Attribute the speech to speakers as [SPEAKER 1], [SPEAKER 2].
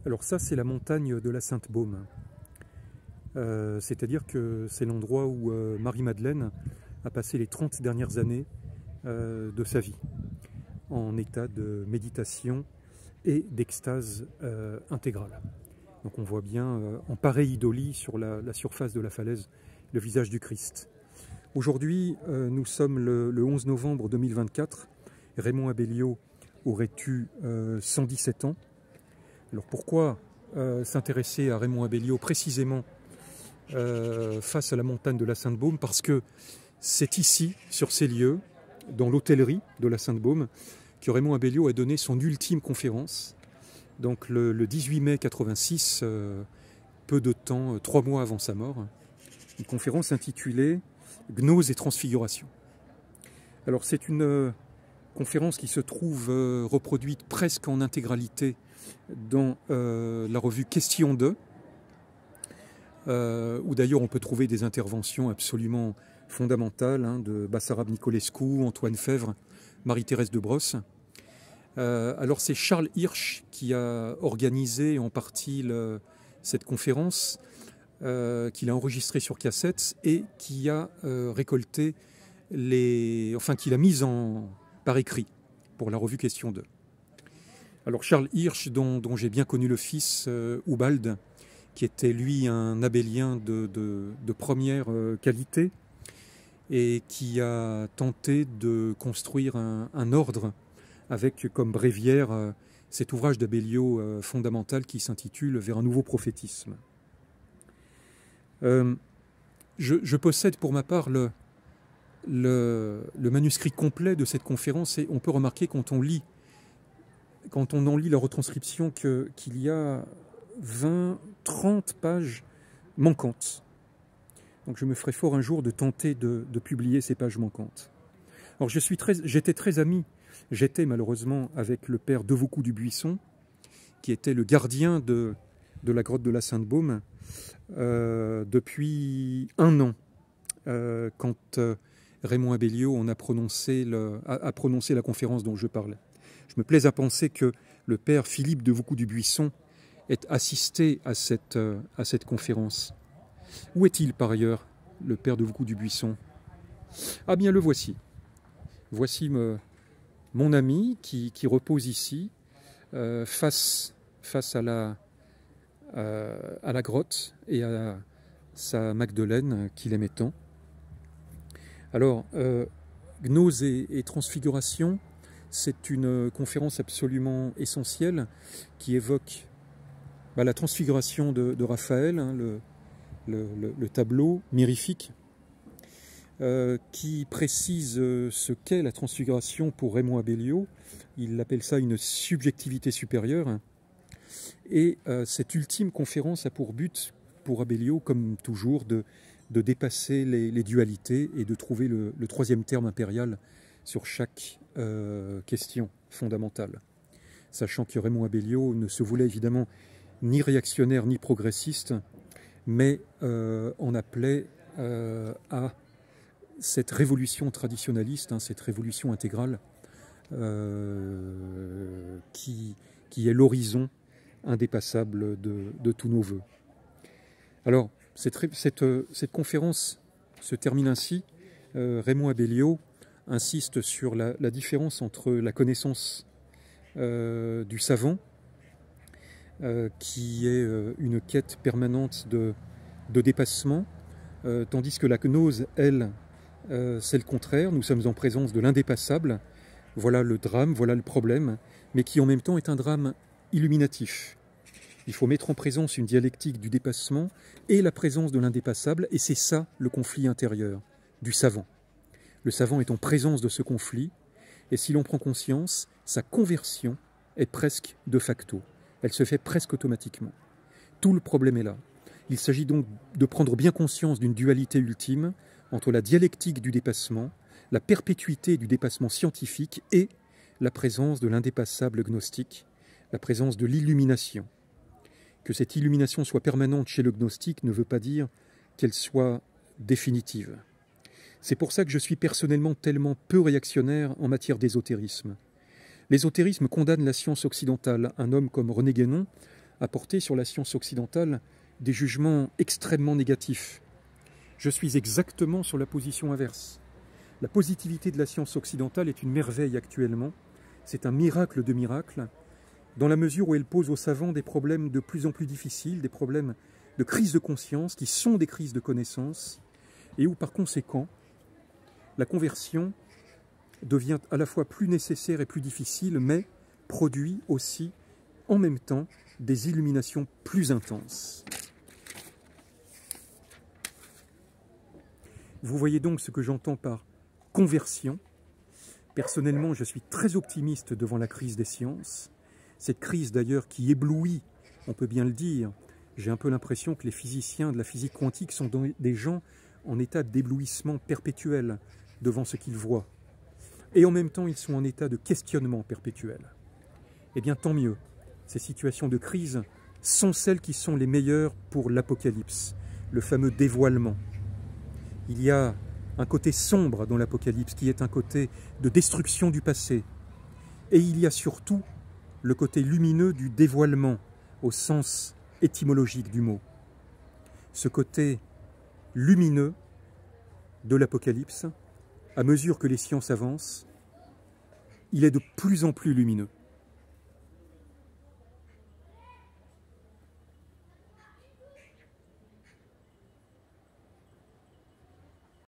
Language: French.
[SPEAKER 1] Alors ça, c'est la montagne de la Sainte-Baume. C'est-à-dire que c'est l'endroit où Marie-Madeleine a passé les 30 dernières années de sa vie, en état de méditation et d'extase intégrale. Donc on voit bien en pareille idolie sur la surface de la falaise le visage du Christ. Aujourd'hui, nous sommes le 11 novembre 2024. Raymond Abellio aurait eu 117 ans. Alors pourquoi s'intéresser à Raymond Abellio précisément face à la montagne de la Sainte-Baume? Parce que c'est ici, sur ces lieux, dans l'hôtellerie de la Sainte-Baume, que Raymond Abellio a donné son ultime conférence. Donc le 18 mai 86, peu de temps, 3 mois avant sa mort, une conférence intitulée « Gnose et transfiguration ». Alors c'est une conférence qui se trouve reproduite presque en intégralité dans la revue Question de, où d'ailleurs on peut trouver des interventions absolument fondamentales de Bassarab Nicolescu, Antoine Fèvre, Marie-Thérèse de Brosse. Alors c'est Charles Hirsch qui a organisé en partie cette conférence, qu'il a enregistrée sur cassette et qui a récolté qu'il a mise par écrit pour la revue Question 2. Alors Charles Hirsch, dont j'ai bien connu le fils, Ubald, qui était lui un abélien de première qualité et qui a tenté de construire un ordre avec comme bréviaire cet ouvrage d'Abellio fondamental qui s'intitule « Vers un nouveau prophétisme ». Je possède pour ma part le manuscrit complet de cette conférence et on peut remarquer quand on en lit la retranscription qu'il y a 20-30 pages manquantes. Donc je me ferai fort un jour de tenter de publier ces pages manquantes. Alors j'étais malheureusement avec le père Devaucoux du Buisson, qui était le gardien de la grotte de la Sainte-Baume depuis 1 an, quand Raymond Abellio a prononcé la conférence dont je parlais. Je me plais à penser que le père Philippe Devaucoux du Buisson ait assisté à cette conférence. Où est-il par ailleurs, le père Devaucoux du Buisson? Ah bien, le voici. Voici mon ami qui repose ici, face à la grotte et à sa Magdeleine qu'il aimait tant. Alors, Gnose et transfiguration, c'est une conférence absolument essentielle qui évoque la transfiguration de Raphaël, le tableau mirifique, qui précise ce qu'est la transfiguration pour Raymond Abellio. Il appelle ça une subjectivité supérieure. Et cette ultime conférence a pour but, pour Abellio, comme toujours, de dépasser les dualités et de trouver le troisième terme impérial sur chaque question fondamentale. Sachant que Raymond Abellio ne se voulait évidemment ni réactionnaire ni progressiste, mais en appelait à cette révolution traditionnaliste, cette révolution intégrale qui est l'horizon indépassable de tous nos voeux. Alors, cette conférence se termine ainsi. Raymond Abellio insiste sur la différence entre la connaissance du savant, qui est une quête permanente de dépassement, tandis que la gnose, elle, c'est le contraire. Nous sommes en présence de l'indépassable. Voilà le drame, voilà le problème, mais qui en même temps est un drame illuminatif. Il faut mettre en présence une dialectique du dépassement et la présence de l'indépassable, et c'est ça le conflit intérieur du savant. Le savant est en présence de ce conflit, et si l'on prend conscience, sa conversion est presque de facto. Elle se fait presque automatiquement. Tout le problème est là. Il s'agit donc de prendre bien conscience d'une dualité ultime entre la dialectique du dépassement, la perpétuité du dépassement scientifique et la présence de l'indépassable gnostique, la présence de l'illumination. Que cette illumination soit permanente chez le gnostique ne veut pas dire qu'elle soit définitive. C'est pour ça que je suis personnellement tellement peu réactionnaire en matière d'ésotérisme. L'ésotérisme condamne la science occidentale. Un homme comme René Guénon à porter sur la science occidentale des jugements extrêmement négatifs. Je suis exactement sur la position inverse. La positivité de la science occidentale est une merveille actuellement. C'est un miracle de miracles, dans la mesure où elle pose aux savants des problèmes de plus en plus difficiles, des problèmes de crise de conscience, qui sont des crises de connaissance, et où par conséquent, la conversion devient à la fois plus nécessaire et plus difficile, mais produit aussi en même temps des illuminations plus intenses. Vous voyez donc ce que j'entends par conversion. Personnellement, je suis très optimiste devant la crise des sciences. Cette crise d'ailleurs qui éblouit, on peut bien le dire. J'ai un peu l'impression que les physiciens de la physique quantique sont des gens en état d'éblouissement perpétuel devant ce qu'ils voient. Et en même temps, ils sont en état de questionnement perpétuel. Eh bien, tant mieux. Ces situations de crise sont celles qui sont les meilleures pour l'Apocalypse, le fameux dévoilement. Il y a un côté sombre dans l'Apocalypse qui est un côté de destruction du passé. Et il y a surtout le côté lumineux du dévoilement au sens étymologique du mot. Ce côté lumineux de l'Apocalypse, à mesure que les sciences avancent, il est de plus en plus lumineux.